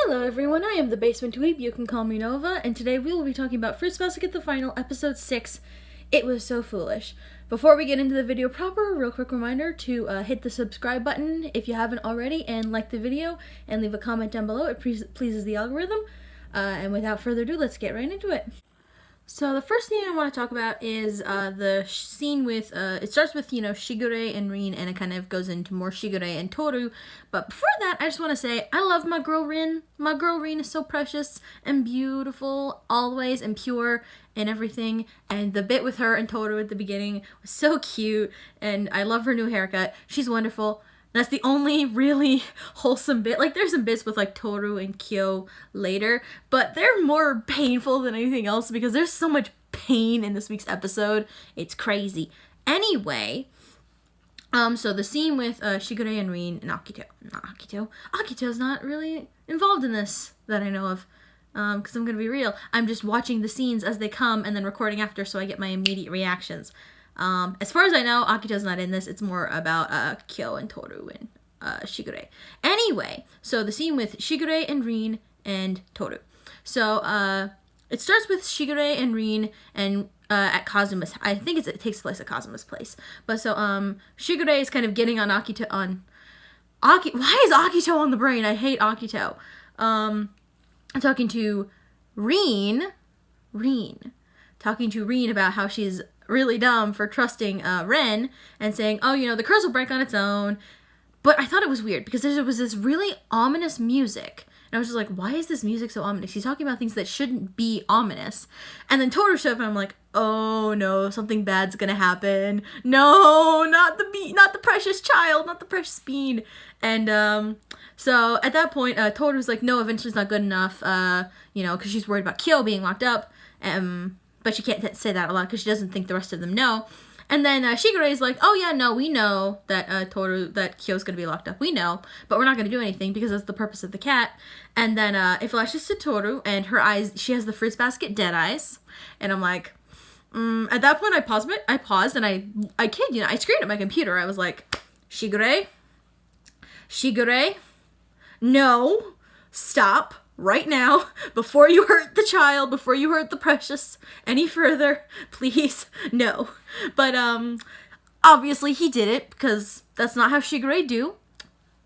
Hello everyone, I am the Basement Dweeb, you can call me Nova, and today we will be talking about Fruits Basket the Final, Episode 6, It Was So Foolish. Before we get into the video proper, a real quick reminder to hit the subscribe button if you haven't already, and like the video, and leave a comment down below, it pleases the algorithm. And without further ado, let's get right into it. So the first thing I want to talk about is the scene with, it starts with, Shigure and Rin, and it kind of goes into more Shigure and Toru. But before that, I just want to say, I love my girl Rin. My girl Rin is so precious and beautiful, always, and pure, and everything. And the bit with her and Toru at the beginning was so cute, and I love her new haircut. She's wonderful. That's the only really wholesome bit. Like, there's some bits with, like, Toru and Kyo later, but they're more painful than anything else because there's so much pain in this week's episode. It's crazy. Anyway, so the scene with Shigure and Rin and Akito's not really involved in this that I know of. Because I'm going to be real. I'm just watching the scenes as they come and then recording after so I get my immediate reactions. As far as I know, Akito's not in this. It's more about Kyo and Toru and Shigure. Anyway, so the scene with Shigure and Rin and Toru. So it starts with Shigure and Rin and at Kazuma's. I think it takes place at Kazuma's place. But so Shigure is kind of getting on Akito on. Why is Akito on the brain? I hate Akito. I'm talking to Rin, talking to Rin about how she's really dumb for trusting Ren and saying, oh, the curse will break on its own. But I thought it was weird because there was this really ominous music. And I was just like, why is this music so ominous? He's talking about things that shouldn't be ominous. And then Toru showed up and I'm like, oh no, something bad's gonna happen. No, not the precious child, not the precious bean. And so at that point, Toru's like, no, eventually it's not good enough, because she's worried about Kyo being locked up. But she can't say that a lot because she doesn't think the rest of them know. And then Shigure is like, oh yeah, no, we know that that Kyo's going to be locked up. We know, but we're not going to do anything because that's the purpose of the cat. And then it flashes to Toru, and her eyes, she has the Fruits Basket dead eyes. And I'm like, at that point I paused, and I kid you, I screamed at my computer. I was like, Shigure, no, stop. Right now, before you hurt the child, before you hurt the precious any further, please, no. But, obviously he did it, because that's not how Shigure do,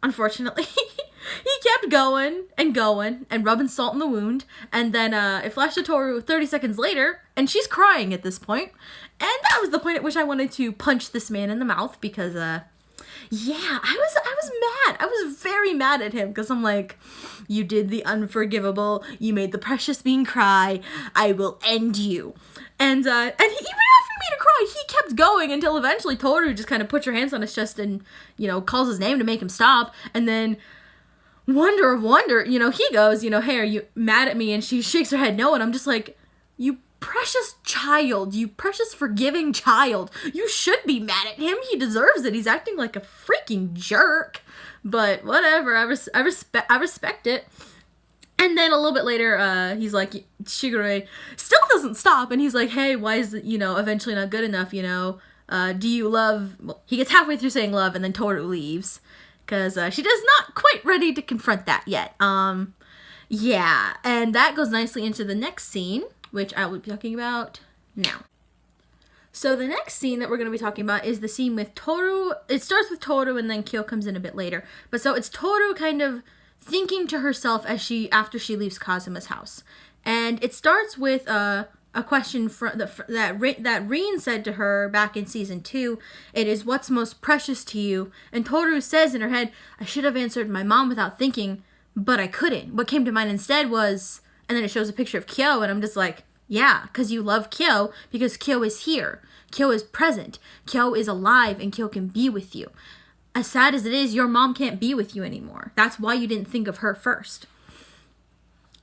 unfortunately. He kept going, and rubbing salt in the wound, and then, it flashed to Toru 30 seconds later, and she's crying at this point, and that was the point at which I wanted to punch this man in the mouth, because, yeah, I was mad. I was very mad at him because I'm like, you did the unforgivable. You made the precious being cry. I will end you. And he, even after he made her cry, he kept going until eventually Toru just kind of puts her hands on his chest and, calls his name to make him stop. And then, wonder of wonder, he goes, hey, are you mad at me? And she shakes her head no. And I'm just like, you precious child, you precious forgiving child. You should be mad at him. He deserves it. He's acting like a freaking jerk. But whatever. I respect it. And then a little bit later, he's like, Shigure still doesn't stop. And he's like, hey, why is it, eventually not good enough, do you love... Well, he gets halfway through saying love, and then Toru leaves. Because she does not quite ready to confront that yet. Yeah. And that goes nicely into the next scene, which I will be talking about now. So the next scene that we're going to be talking about is the scene with Toru. It starts with Toru and then Kyo comes in a bit later. But so it's Toru kind of thinking to herself after she leaves Kazuma's house. And it starts with a question that Rin said to her back in season 2. It is, what's most precious to you? And Toru says in her head, I should have answered my mom without thinking, but I couldn't. What came to mind instead was... And then it shows a picture of Kyo, and I'm just like, yeah, because you love Kyo, because Kyo is here. Kyo is present. Kyo is alive, and Kyo can be with you. As sad as it is, your mom can't be with you anymore. That's why you didn't think of her first.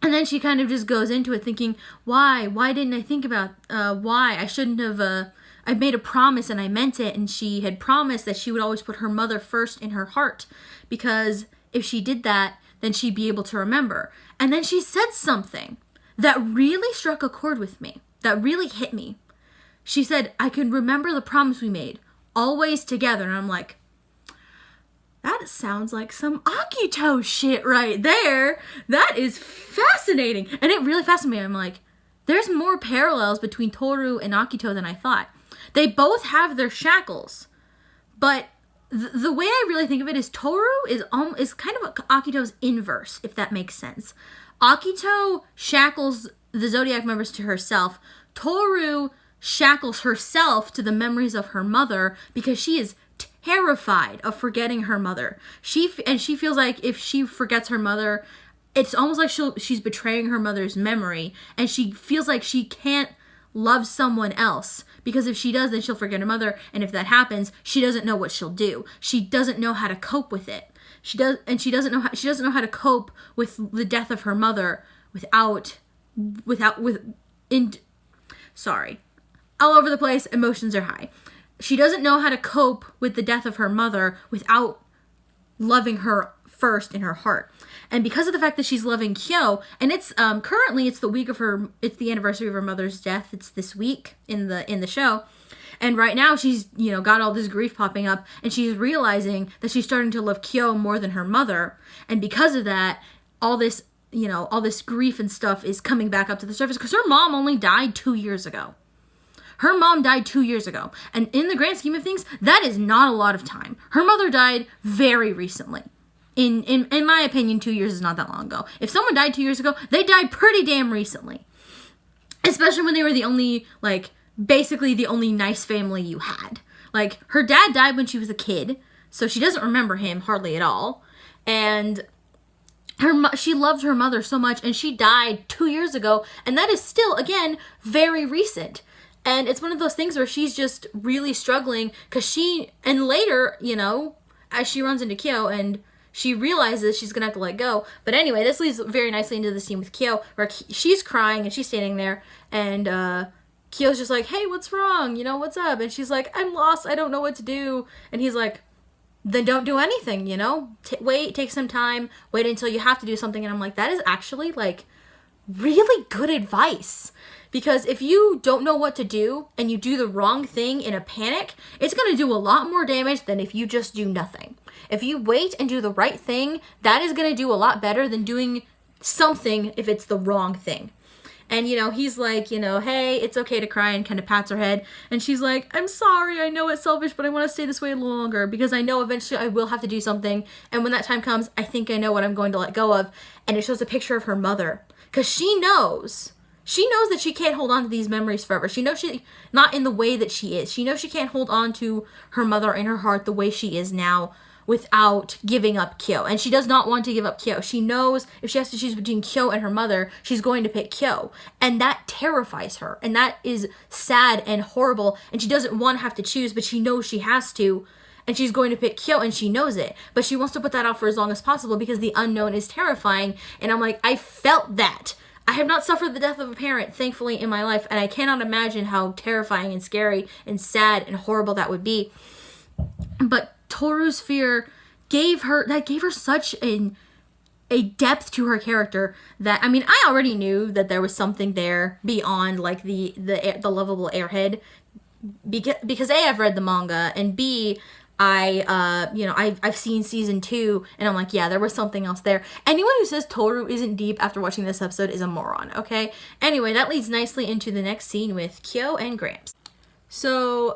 And then she kind of just goes into it thinking, why? Why didn't I think about why? I shouldn't have... I made a promise, and I meant it, and she had promised that she would always put her mother first in her heart, because if she did that, then she'd be able to remember. And then she said something that really struck a chord with me, that really hit me. She said, I can remember the promise we made, always together. And I'm like, That sounds like some Akito shit right there. That is fascinating. And it really fascinated me. I'm like, there's more parallels between Toru and Akito than I thought. They both have their shackles. But the way I really think of it is Toru is kind of Akito's inverse, if that makes sense. Akito shackles the Zodiac members to herself. Toru shackles herself to the memories of her mother because she is terrified of forgetting her mother. She feels like if she forgets her mother, it's almost like she's betraying her mother's memory, and she feels like she can't love someone else because if she does, then she'll forget her mother, and if that happens, she doesn't know what she'll do. She doesn't know how to cope with it. She doesn't know how to cope with the death of her mother sorry. All over the place, emotions are high. She doesn't know how to cope with the death of her mother without loving her first in her heart. And because of the fact that she's loving Kyo, and it's currently it's the anniversary of her mother's death. It's this week in the show. And right now she's, got all this grief popping up, and she's realizing that she's starting to love Kyo more than her mother. And because of that, all this grief and stuff is coming back up to the surface because her mom only died 2 years ago. Her mom died 2 years ago. And in the grand scheme of things, that is not a lot of time. Her mother died very recently. In my opinion, 2 years is not that long ago. If someone died 2 years ago, they died pretty damn recently. Especially when they were basically the only nice family you had. Like, her dad died when she was a kid, so she doesn't remember him hardly at all. And she loved her mother so much, and she died 2 years ago, and that is still, again, very recent. And it's one of those things where she's just really struggling because and later, as she runs into Kyo and she realizes she's going to have to let go. But anyway, this leads very nicely into the scene with Kyo where she's crying and she's standing there and Kyo's just like, hey, what's wrong? What's up? And she's like, I'm lost. I don't know what to do. And he's like, then don't do anything, wait, take some time, wait until you have to do something. And I'm like, that is actually really good advice. Because if you don't know what to do and you do the wrong thing in a panic, it's going to do a lot more damage than if you just do nothing. If you wait and do the right thing, that is going to do a lot better than doing something if it's the wrong thing. And, he's like, hey, it's okay to cry, and kind of pats her head. And she's like, I'm sorry, I know it's selfish, but I want to stay this way a little longer because I know eventually I will have to do something. And when that time comes, I think I know what I'm going to let go of. And it shows a picture of her mother because she knows that she can't hold on to these memories forever. She knows she not in the way that she is. She knows she can't hold on to her mother in her heart the way she is now without giving up Kyo. And she does not want to give up Kyo. She knows if she has to choose between Kyo and her mother, she's going to pick Kyo. And that terrifies her. And that is sad and horrible. And she doesn't want to have to choose, but she knows she has to. And she's going to pick Kyo, and she knows it. But she wants to put that off for as long as possible because the unknown is terrifying. And I'm like, I felt that. I have not suffered the death of a parent, thankfully, in my life, and I cannot imagine how terrifying and scary and sad and horrible that would be. But Toru's fear gave her such a depth to her character that, I already knew that there was something there beyond the lovable airhead because A, I've read the manga, and B, I've seen season 2, and I'm like, yeah, there was something else there. Anyone who says Toru isn't deep after watching this episode is a moron, okay? Anyway, that leads nicely into the next scene with Kyo and Gramps. So,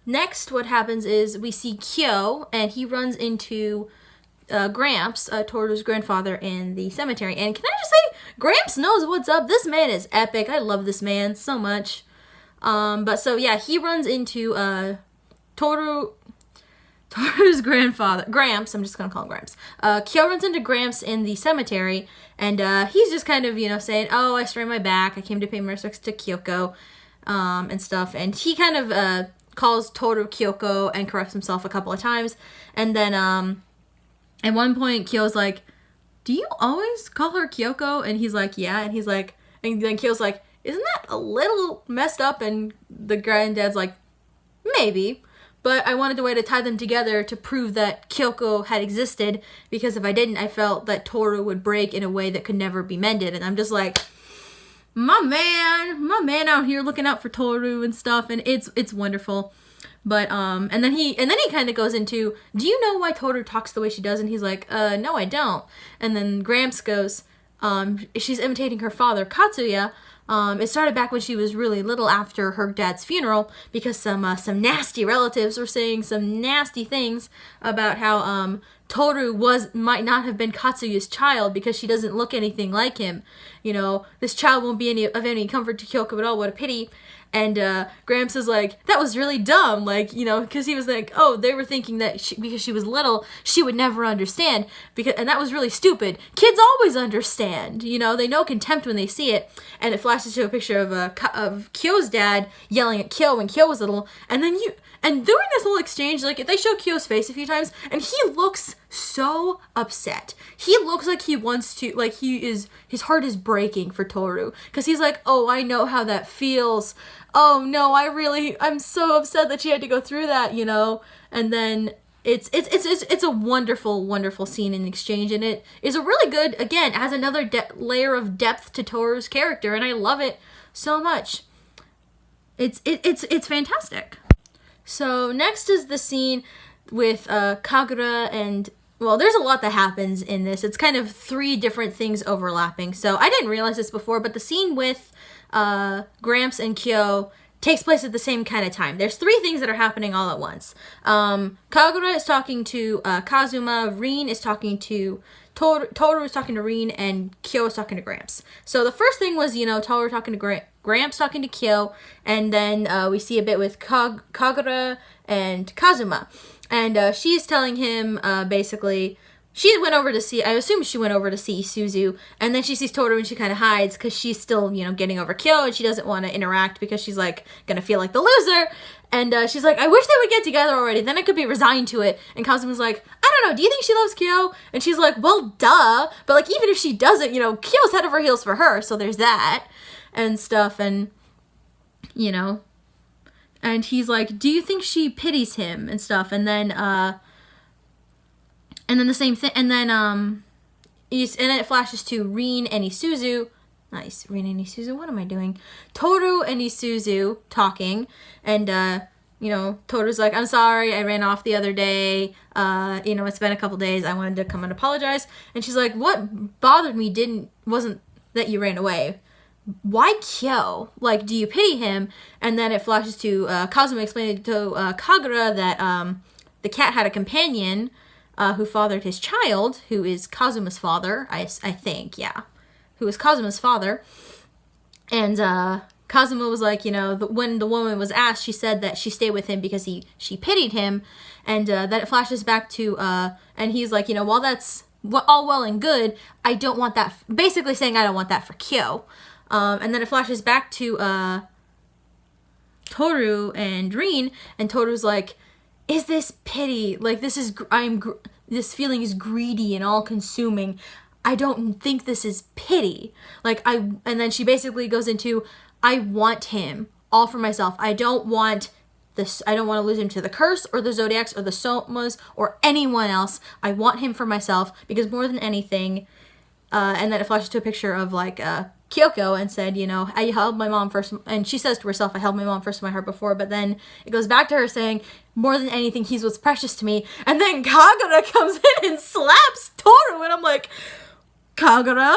next what happens is we see Kyo, and he runs into Gramps, Toru's grandfather, in the cemetery. And can I just say, Gramps knows what's up. This man is epic. I love this man so much. He runs into Toru's grandfather, Gramps, I'm just going to call him Gramps. Kyo runs into Gramps in the cemetery, and he's just kind of, saying, oh, I sprained my back, I came to pay my respects to Kyoko, and stuff. And he kind of calls Toru Kyoko and corrects himself a couple of times. And then at one point, Kyo's like, do you always call her Kyoko? And he's like, yeah. And he's like, and then Kyo's like, isn't that a little messed up? And the granddad's like, maybe. But I wanted a way to tie them together to prove that Kyoko had existed, because if I didn't, I felt that Toru would break in a way that could never be mended. And I'm just like, my man out here looking out for Toru and stuff, and it's wonderful. But and then he kind of goes into, do you know why Toru talks the way she does? And he's like, no, I don't. And then Gramps goes, she's imitating her father, Katsuya. It started back when she was really little after her dad's funeral, because some nasty relatives were saying some nasty things about how Toru might not have been Katsuya's child because she doesn't look anything like him. You know, this child won't be of any comfort to Kyoko at all. What a pity. And Gramps is like, that was really dumb, like, you know, because he was like, oh, they were thinking that because she was little, she would never understand, and that was really stupid. Kids always understand, you know, they know contempt when they see it. And it flashes to a picture of Kyo's dad yelling at Kyo when Kyo was little, and during this whole exchange, like, they show Kyo's face a few times, and he looks so upset. He looks like he wants to, like, his heart is breaking for Toru, because he's like, oh, I know how that feels. Oh no, I'm so upset that she had to go through that, you know. And then it's a wonderful, wonderful scene in exchange, and it is a really good, again, adds another layer of depth to Toru's character, and I love it so much. It's fantastic. So next is the scene with Kagura and, well, there's a lot that happens in this. It's kind of 3 different things overlapping. So I didn't realize this before, but the scene with Gramps and Kyo takes place at the same kind of time. There's 3 things that are happening all at once. Kagura is talking to Kazuma, Rin is talking to Toru is talking to Rin, and Kyo is talking to Gramps. So the first thing was, you know, Toru talking to Gramps talking to Kyo, and then we see a bit with Kagura and Kazuma. And she's telling him, basically, I assume she went over to see Suzu, and then she sees Toru and she kind of hides because she's still, you know, getting over Kyo, and she doesn't want to interact because she's, like, gonna feel like the loser. And she's like, I wish they would get together already, then I could be resigned to it. And Kazuma's like, I don't know, do you think she loves Kyo? And she's like, well, duh. But, like, even if she doesn't, you know, Kyo's head over heels for her, so there's that. And stuff, and, you know. And he's like, do you think she pities him? And stuff. And then the same thing, and then it flashes to Rin and Isuzu. Nice, Rin and Isuzu. What am I doing? Toru and Isuzu talking, and you know, Toru's like, I'm sorry, I ran off the other day. You know, it's been a couple days. I wanted to come and apologize. And she's like, what bothered me wasn't that you ran away. Why Kyo? Like, do you pity him? And then it flashes to Kazuma explaining to Kagura that the cat had a companion who fathered his child, who is Kazuma's father, I think, yeah. Who is Kazuma's father. And Kazuma was like, you know, when the woman was asked, she said that she stayed with him because she pitied him. And then it flashes back to, and he's like, you know, while that's all well and good, I don't want that, basically saying I don't want that for Kyo. And then it flashes back to Toru and Rin, and Toru's like, is this pity? Like, this feeling is greedy and all-consuming. I don't think this is pity. Like, and then she basically goes into, I want him all for myself. I don't want to lose him to the curse or the Zodiacs or the Somas or anyone else. I want him for myself because more than anything, and then it flashes to a picture of, like, Kyoko, and said, you know, I held my mom first, and she says to herself, I held my mom first in my heart before, but then it goes back to her saying, more than anything, he's what's precious to me. And then Kagura comes in and slaps Toru, and I'm like, Kagura?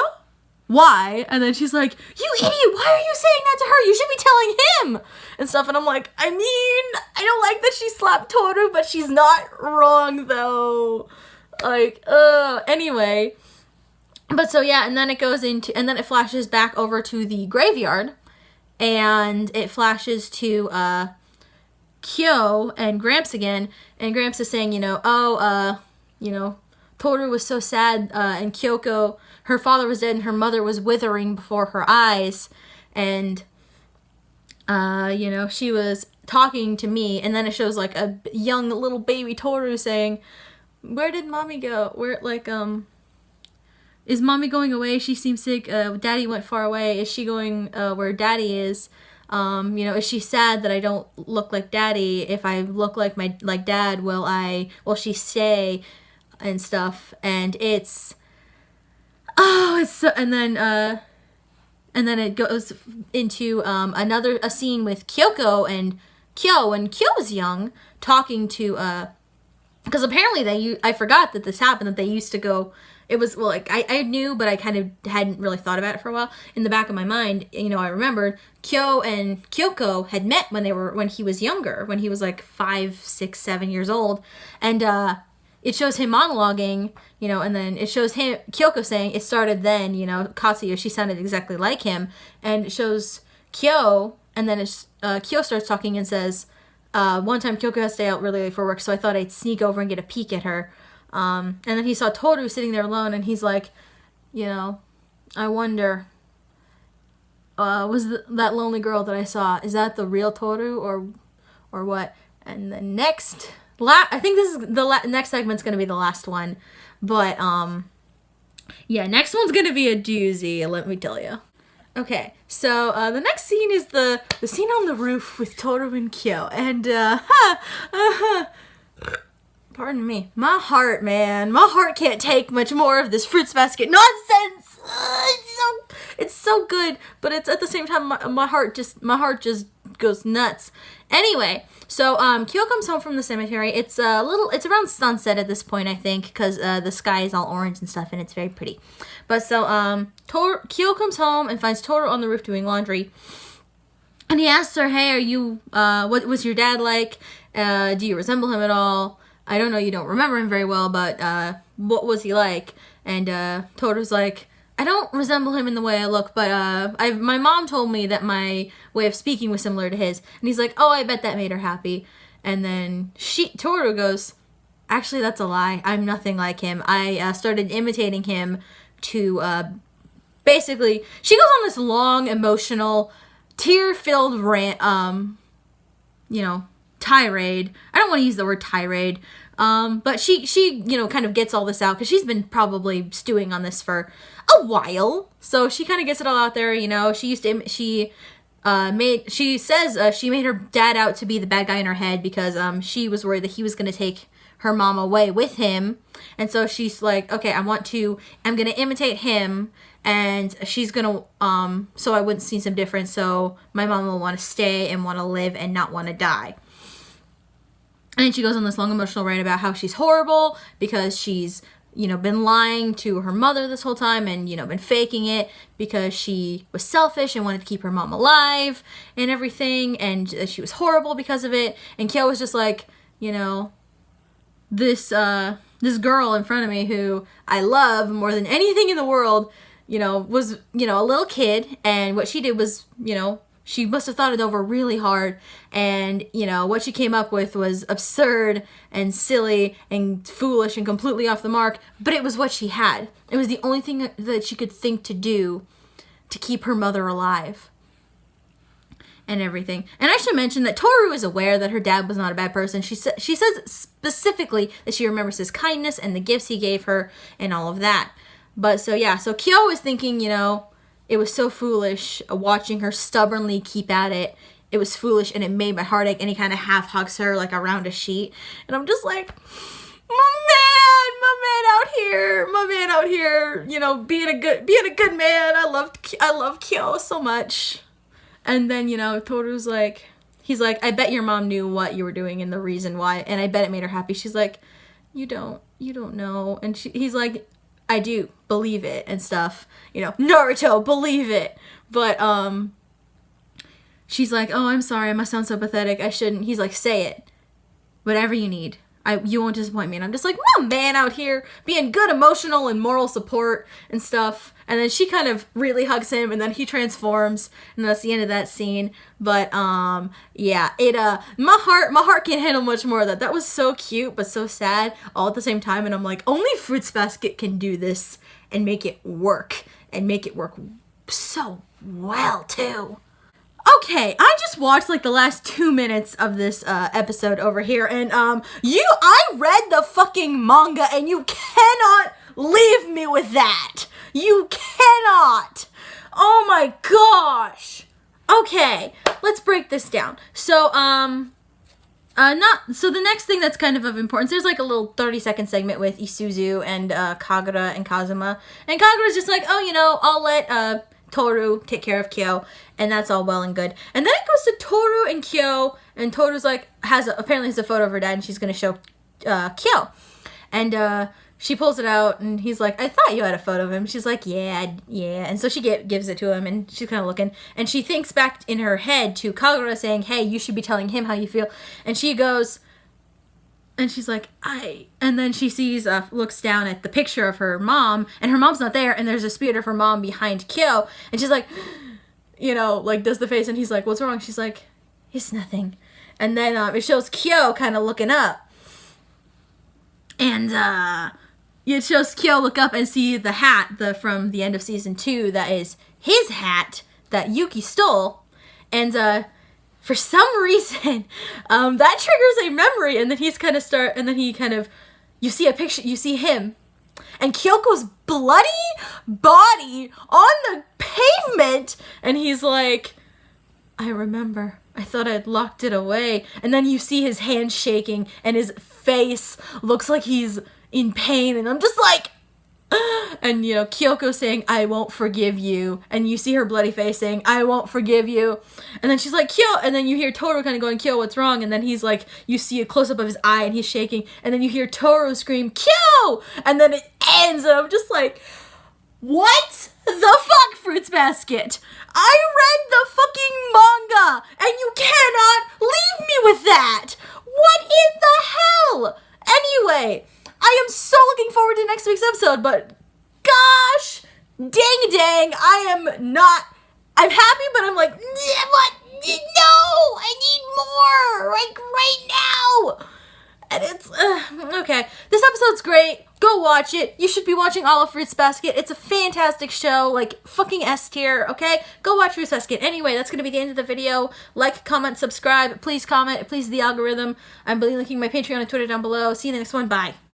Why? And then she's like, you idiot, why are you saying that to her? You should be telling him! And stuff, and I'm like, I mean, I don't like that she slapped Toru, but she's not wrong, though. Like, anyway. But so, yeah, and then it flashes back over to the graveyard, and it flashes to, Kyo and Gramps again, and Gramps is saying, you know, you know, Toru was so sad, and Kyoko, her father was dead and her mother was withering before her eyes, and, you know, she was talking to me, and then it shows, like, a young little baby Toru saying, where did mommy go? Is mommy going away? She seems sick. Daddy went far away. Is she going where daddy is? You know, is she sad that I don't look like daddy? If I look like dad, will she stay? And stuff. And it's so, and then it goes into a scene with Kyoko and Kyo when Kyo was young, talking to because apparently I forgot that this happened, that they used to go, it was, well, like, I knew, but I kind of hadn't really thought about it for a while. In the back of my mind, I remembered Kyo and Kyoko had met when he was younger, when he was like 5, 6, 7 years old. And it shows him monologuing, and then it shows Kyoko saying it started then, Katsuyo, she sounded exactly like him. And it shows Kyo, and then Kyo starts talking and says, one time Kyoko has to stay out really late for work, so I thought I'd sneak over and get a peek at her. And then he saw Toru sitting there alone, and he's like, I wonder, was that lonely girl that I saw, is that the real Toru or what? And the next, I think this is next segment's going to be the last one, but, yeah, next one's going to be a doozy, let me tell you. Okay, so the next scene is the scene on the roof with Toru and Kyo, and pardon me, my heart can't take much more of this fruits basket nonsense. It's so good, but it's at the same time my heart just goes nuts. Anyway, so Kyo comes home from the cemetery. It's around sunset at this point, I think, because the sky is all orange and stuff, and it's very pretty. But so Kyo comes home and finds Toru on the roof doing laundry, and he asks her, "Hey, what was your dad like? Do you resemble him at all? I don't know, you don't remember him very well, but what was he like?" And Toru's like, "I don't resemble him in the way I look, but my mom told me that my way of speaking was similar to his." And he's like, "Oh, I bet that made her happy." And then Toru goes, "Actually, that's a lie. I'm nothing like him. I started imitating him to basically." She goes on this long, emotional, tear-filled rant, tirade. I don't want to use the word tirade, but she kind of gets all this out because she's been probably stewing on this for a while. So she kind of gets it all out there. She says she made her dad out to be the bad guy in her head because she was worried that he was going to take her mom away with him. And so she's like, okay, I'm going to imitate him, and she's going to, so I wouldn't see some difference. So my mom will want to stay and want to live and not want to die. And then she goes on this long emotional rant about how she's horrible because she's, been lying to her mother this whole time and, been faking it because she was selfish and wanted to keep her mom alive and everything. And she was horrible because of it. And Kyo was just like, this girl in front of me who I love more than anything in the world, was, a little kid. And what she did was, she must have thought it over really hard, and, what she came up with was absurd and silly and foolish and completely off the mark, but it was what she had. It was the only thing that she could think to do to keep her mother alive and everything. And I should mention that Toru is aware that her dad was not a bad person. She says specifically that she remembers his kindness and the gifts he gave her and all of that. But so Kyo is thinking, it was so foolish watching her stubbornly keep at it. It was foolish and it made my heart ache, and he kind of half hugs her like around a sheet. And I'm just like, my man out here, being a good man. I love Kyo so much. And then, Toru's like, he's like, "I bet your mom knew what you were doing and the reason why, and I bet it made her happy." She's like, you don't know. And he's like, "I do believe it," and stuff, Naruto, believe it. But she's like, "Oh, I'm sorry, I must sound so pathetic, I shouldn't." He's like, "Say it, whatever you need, you won't disappoint me." And I'm just like, my man out here being good emotional and moral support and stuff. And then she kind of really hugs him, and then he transforms, and that's the end of that scene. But yeah, my heart can't handle much more of that. That was so cute but so sad all at the same time, and I'm like, only Fruits Basket can do this and make it work, and make it work so well too. Okay, I just watched like the last 2 minutes of this episode over here, and I read the fucking manga, and you cannot leave me with that. You cannot. Oh my gosh. Okay, let's break this down. So the next thing that's kind of importance, there's like a little 30-second segment with Isuzu and Kagura and Kazuma, and Kagura's just like, "Oh, I'll let Toru take care of Kyo," and that's all well and good. And then it goes to Toru and Kyo, and Toru's like, apparently has a photo of her dad, and she's going to show Kyo. And she pulls it out, and he's like, I thought you had a photo of him. She's like, yeah. And so she gives it to him, and she's kind of looking. And she thinks back in her head to Kagura saying, hey, you should be telling him how you feel. And she goes, and she's like, and then she sees, looks down at the picture of her mom, and her mom's not there, and there's a spirit of her mom behind Kyo. And she's like, you know, like, does the face, and he's like, what's wrong? She's like, it's nothing. And then it shows Kyo kind of looking up. And it shows Kyo look up and see the hat from the end of season 2 that is his hat that Yuki stole. And for some reason, that triggers a memory. And then you see a picture, you see him. And Kyoko's bloody body on the pavement. And he's like, I remember. I thought I'd locked it away. And then you see his hand shaking and his face looks like he's in pain. And I'm just like, and you know, Kyoko saying, I won't forgive you. And you see her bloody face saying, I won't forgive you. And then she's like, Kyo. And then you hear Toru kind of going, Kyo, what's wrong? And then he's like, you see a close-up of his eye and he's shaking. And then you hear Toru scream, Kyo! And then it ends. And I'm just like, what the fuck, Fruits Basket? I read the fucking manga, and you cannot leave me with that! What in the hell? Anyway, I am so looking forward to next week's episode, but gosh, dang, I'm happy, but I'm like, what? No, I need more, like, right now! And it's, okay. This episode's great. Go watch it. You should be watching all of Fruits Basket. It's a fantastic show, like, fucking S tier, okay? Go watch Fruits Basket. Anyway, that's gonna be the end of the video. Like, comment, subscribe. Please comment. Please the algorithm. I'm linking my Patreon and Twitter down below. See you in the next one. Bye.